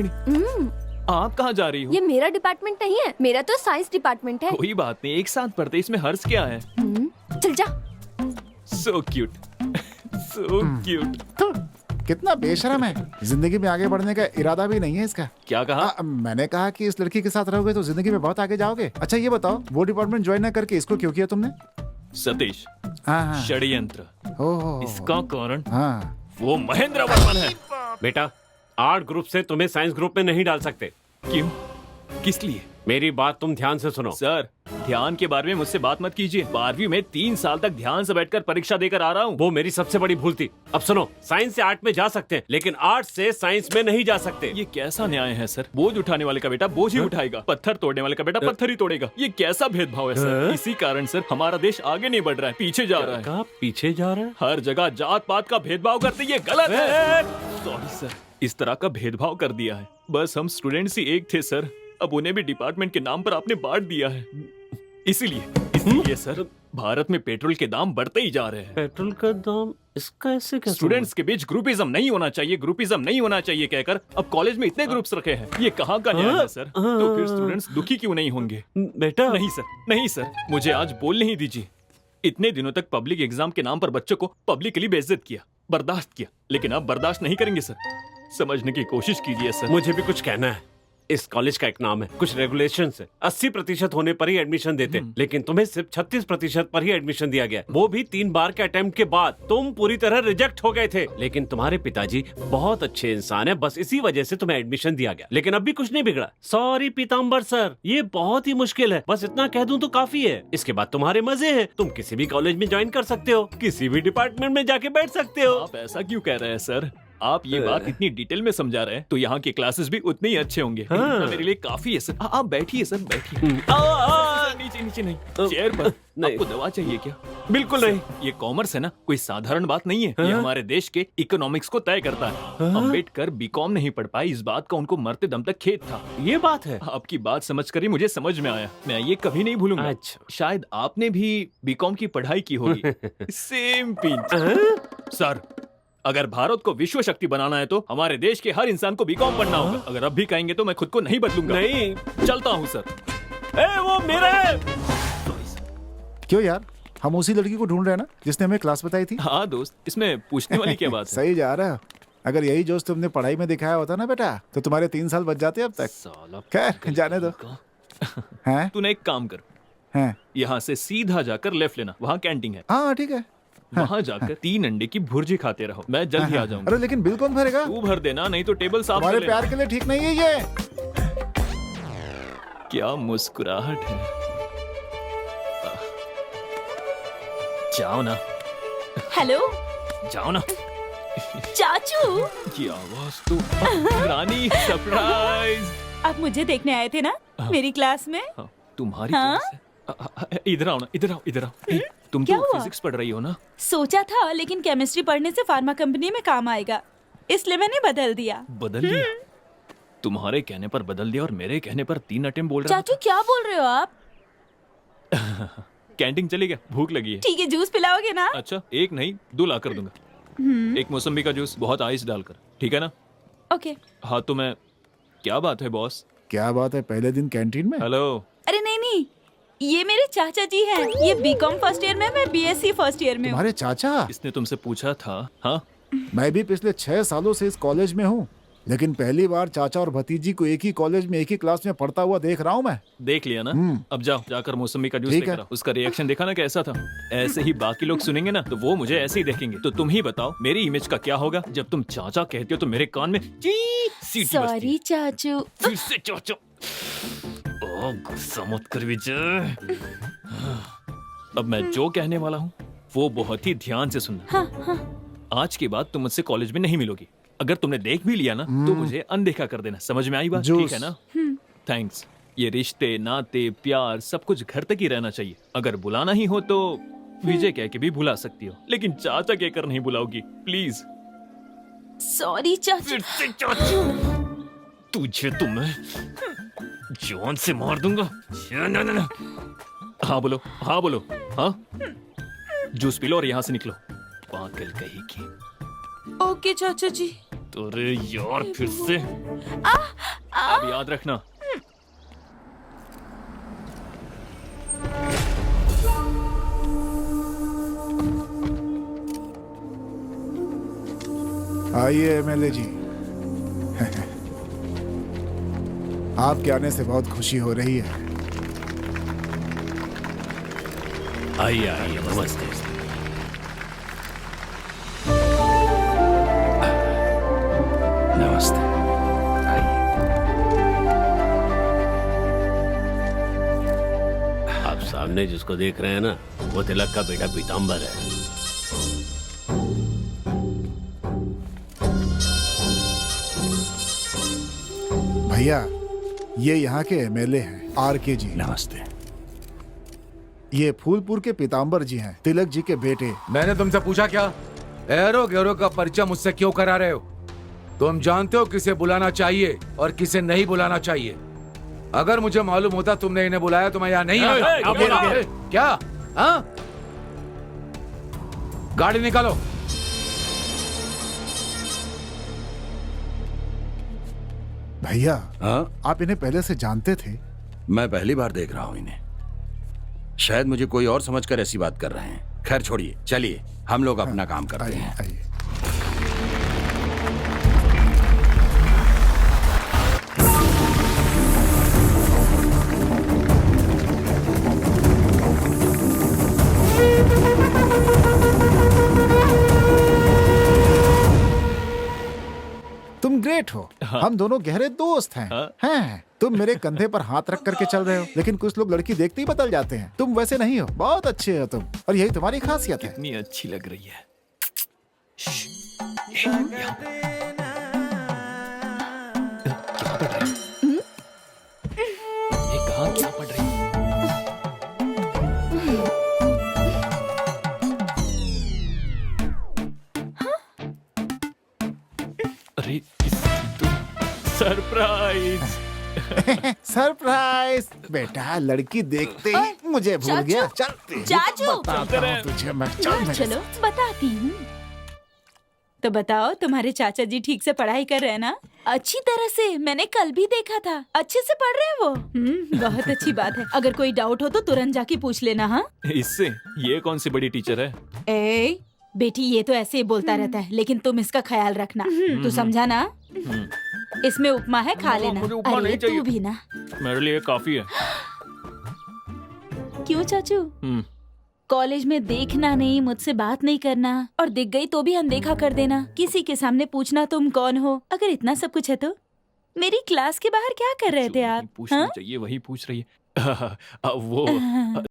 आप कहाँ जा रही हो? ये मेरा डिपार्टमेंट नहीं है, मेरा तो साइंस डिपार्टमेंट है। कोई बात नहीं, एक साथ पढ़ते, इसमें हर्ष क्या है? चल जा। So cute, so cute. तो कितना बेशरम है, जिंदगी में आगे बढ़ने का इरादा भी नहीं है इसका। क्या कहा? मैंने कहा कि इस लड़की के साथ रहोगे तो जिंदगी में बहुत आगे जाओगे। अच्छा ये बताओ, वो डिपार्टमेंट ज्वाइन न करके इसको क्यों किया तुमने? सतीश, हाँ षड्यंत्र। ओह इसका कारण हाँ वो महेंद्र वर्मन है। बेटा, आर्ट ग्रुप से तुम्हें साइंस ग्रुप में नहीं डाल सकते। क्यों? किस लिए? मेरी बात तुम ध्यान से सुनो। सर, ध्यान के बारे में मुझसे बात मत कीजिए। 12वीं में 3 साल तक ध्यान से बैठकर परीक्षा देकर आ रहा हूँ। वो मेरी सबसे बड़ी भूल थी। अब सुनो, साइंस से आर्ट में जा सकते हैं, लेकिन आर्ट से साइंस में नहीं जा सकते। ये कैसा न्याय है सर? बोझ उठाने वाले का बेटा बोझ ही उठाएगा, पत्थर तोड़ने वाले का बेटा पत्थर ही तोड़ेगा। ये कैसा भेदभाव है सर? इसी कारण सर हमारा देश आगे नहीं बढ़ रहा है, पीछे जा रहा है। कहा पीछे जा रहा है? हर जगह जात पात का भेदभाव करते, ये गलत है। सॉरी सर, इस तरह का भेदभाव कर दिया है। बस हम स्टूडेंट्स ही एक थे सर, अब उन्हें भी डिपार्टमेंट के नाम पर आपने बांट दिया है। इसीलिए सर भारत में पेट्रोल के दाम बढ़ते ही जा रहे हैं। पेट्रोल का दाम इसका ऐसे कैसे? स्टूडेंट्स के बीच ग्रुपिज्म नहीं होना चाहिए, ग्रुपिज्म नहीं होना चाहिए कहकर अब कॉलेज में इतने ग्रुप्स रखे हैं। ये कहाँ का न्याय है सर? तो फिर स्टूडेंट्स दुखी क्यों नहीं होंगे? बेटा नहीं सर, नहीं सर, मुझे आज बोलने ही दीजिए। इतने दिनों तक पब्लिक एग्जाम के नाम पर बच्चों को पब्लिकली बेइज्जत किया, बर्दाश्त किया, लेकिन अब बर्दाश्त नहीं करेंगे सर। समझने की कोशिश कीजिए सर। मुझे भी कुछ कहना है। इस कॉलेज का एक नाम है, कुछ रेगुलेशन है। 80% होने पर ही एडमिशन देते, लेकिन तुम्हें सिर्फ 36% पर ही एडमिशन दिया गया। वो भी 3 बार के अटेम्प्ट के बाद। तुम पूरी तरह रिजेक्ट हो गए थे, लेकिन तुम्हारे पिताजी बहुत अच्छे इंसान है, बस इसी वजह से तुम्हें एडमिशन दिया गया। लेकिन अब भी कुछ नहीं बिगड़ा। सॉरी पीताम्बर सर, ये बहुत ही मुश्किल है, बस इतना कह दूं तो काफी है। इसके बाद तुम्हारे मजे हैं, तुम किसी भी कॉलेज में ज्वाइन कर सकते हो, किसी भी डिपार्टमेंट में जाके बैठ सकते हो। आप ऐसा क्यों कह रहे हैं सर? आप ये बात इतनी डिटेल में समझा रहे हैं तो यहाँ के क्लासेस भी उतने ही अच्छे होंगे। मेरे लिए काफी है सर। आप बैठिए सर, बैठिए। नीचे नीचे नहीं, चेयर पर। आपको दवा चाहिए क्या? बिल्कुल नहीं। ये कॉमर्स है ना, कोई साधारण बात नहीं है। ये हमारे देश के इकोनॉमिक्स को तय करता है। अम्बेडकर बीकॉम नहीं पढ़ पाए, इस बात का उनको मरते दम तक खेद था। ये बात है। आपकी बात समझ कर ही मुझे समझ में आया, मैं ये कभी नहीं भूलूंगा। अच्छा। शायद आपने भी बीकॉम की पढ़ाई की होगी। Same pinch. सर, अगर भारत को विश्व शक्ति बनाना है तो हमारे देश के हर इंसान को बीकॉम पढ़ना होगा। अगर अब भी कहेंगे तो मैं खुद को नहीं बदलूंगा। नहीं, चलता हूँ सर। वो मेरा है। क्यों यार, हम उसी लड़की को ढूंढ रहे हैं ना जिसने हमें क्लास बताई थी। हाँ दोस्त, इसमें पूछने वाली क्या बात है? सही जा रहा है। अगर यही जोश तुमने पढ़ाई में दिखाया होता ना बेटा, तो तुम्हारे 3 साल बच जाते अब तक। साला खैर जाने दो। हैं? तूने एक काम कर, हैं? यहाँ से सीधा जाकर लेफ्ट लेना, वहाँ कैंटीन है। हाँ ठीक है। वहाँ जाकर 3 अंडे की भुर्जी खाते रहो, मैं जल्द ही आ जाऊंगा। अरे लेकिन बिल कौन भरेगा? तू भर देना, नहीं तो टेबल साफ कर हमारे लेना। प्यार के लिए ठीक नहीं है ये। क्या मुस्कुराहट है। जाओ ना, हेलो जाओ ना। चाचू, ये आवाज तो रानी, सरप्राइज। आप मुझे देखने आए थे ना मेरी क्लास में? हाँ, तुम्हारी हाँ? क्लास है? इधर आओ ना, इधर आओ, इधर आओ। तुम क्या तो हुआ? फिजिक्स पढ़ रही हो ना? सोचा था, लेकिन केमिस्ट्री पढ़ने से फार्मा कंपनी में काम आएगा, इसलिए मैंने बदल दिया। बदल दिया? तुम्हारे कहने पर बदल दिया और मेरे कहने पर 3 अटेम्प्ट बोल रहा चाचू क्या बोल रहे हो आप? था। कैंटीन चली गया, भूख लगी है। ठीक है, जूस पिलाओगे ना? अच्छा, एक नहीं 2 ला कर दूंगा। एक मौसम्बी का जूस, बहुत आइस डालकर, ठीक है ना? ओके। हाँ तो मैं, क्या बात है बॉस? क्या बात है, पहले दिन कैंटीन में? हेलो। अरे नहीं, ये मेरे चाचा जी हैं। ये बीकॉम फर्स्ट ईयर में, मैं बीएससी फर्स्ट ईयर में हूँ। तुम्हारे चाचा? इसने तुमसे पूछा था? हाँ, मैं भी पिछले 6 सालों से इस कॉलेज में हूँ, लेकिन पहली बार चाचा और भतीजी को एक ही कॉलेज में एक ही क्लास में पढ़ता हुआ देख रहा हूँ मैं। देख लिया ना? अब जाओ, जाकर मौसम्बी का जूस ठीक लेकर है। आओ। उसका रिएक्शन देखा ना कैसा था? ऐसे ही बाकी लोग सुनेंगे ना तो वो मुझे ऐसे ही देखेंगे। तो तुम ही बताओ मेरी इमेज का क्या होगा? जब तुम चाचा कहते हो तो मेरे कान में ची सीटी बजती है। सॉरी चाचू। फिर से चाचा। ओ, गुस्सा मत कर विजय। अब मैं जो कहने वाला हूँ वो बहुत ही ध्यान से सुनना। आज के बाद तुम मुझसे कॉलेज में नहीं मिलोगी। अगर तुमने देख भी लिया ना तो मुझे अनदेखा कर देना। समझ में आई बात? जूस। ठीक है ना? थैंक्स। ये रिश्ते, नाते, प्यार सब कुछ घर तक ही रहना चाहिए। अगर बुलाना ही हो तो विजय कह के भी बुला सकती हो, लेकिन चाचा कहकर नहीं बुलाओगी प्लीज। सॉरी चाचू। फिर से चाचू। तुझे तो मैं जान से मार दूंगा। ना। हाँ बोलो, हाँ बोलो। हाँ, जूस पी लो और यहाँ से निकलो, पागल कहीं की। ओके चाचा जी। अरे यार फिर से। अब याद रखना। आइए एमएलए जी। आपके आने से बहुत खुशी हो रही है। आइए आइए, नमस्ते। नमस्ते। आप सामने जिसको देख रहे हैं ना, वो तिलक का बेटा पीताम्बर है। भैया, ये यहाँ के एमएलए हैं, आरके जी। नमस्ते। ये फूलपुर के पीताम्बर जी हैं, तिलक जी के बेटे। मैंने तुमसे पूछा क्या? एरो गैरो का परिचय मुझसे क्यों करा रहे हो? तुम जानते हो किसे बुलाना चाहिए और किसे नहीं बुलाना चाहिए। अगर मुझे मालूम होता तुमने इन्हें बुलाया तो मैं यहाँ नहीं आता। क्या? हाँ? गाड़ी निकालो। भैया, हाँ? आप इन्हें पहले से जानते थे? मैं पहली बार देख रहा हूँ इन्हें। शायद मुझे कोई और समझकर ऐसी बात कर रहे हैं। खैर छोड़िए, चलिए हम लोग अपना काम करते आइए, हैं। आइए। तुम ग्रेट हो। हम दोनों गहरे दोस्त हैं। हैं। तुम मेरे कंधे पर हाथ रख करके चल रहे हो, लेकिन कुछ लोग लड़की देखते ही बदल जाते हैं। तुम वैसे नहीं हो, बहुत अच्छे हो तुम, और यही तुम्हारी खासियत है। कितनी अच्छी लग रही है। ये कहाँ क्या पढ़ रही है? अरे सरप्राइज। सरप्राइज। बेटा, लड़की देखते ही मुझे भूल गया। चल तेरी चाचू! बताता हूँ तुझे मैं। चल मेरे चलो बताती हूँ। तो बताओ, तुम्हारे चाचा जी ठीक से पढ़ाई कर रहे हैं ना? अच्छी तरह से। मैंने कल भी देखा था। अच्छे से पढ़ रहे हैं वो। बहुत अच्छी बात है। अगर कोई डाउट हो तो तुरंत जाके पूछ लेना। हाँ, इससे ये कौन सी बड़ी टीचर है? ए बेटी, ये तो ऐसे ही बोलता रहता है, लेकिन तुम इसका ख्याल रखना। तू समझा ना? इसमें उपमा है, खा लेना। मुझे उपमा अरे नहीं चाहिए। तू भी ना। मेरे लिए काफी है। क्यों चाचू? कॉलेज में देखना नहीं, मुझसे बात नहीं करना, और दिख गई तो भी अनदेखा कर देना, किसी के सामने पूछना तुम कौन हो। अगर इतना सब कुछ है तो मेरी क्लास के बाहर क्या कर रहे थे आप? पूछना हाँ? चाहिए, वही पूछ रही है। वो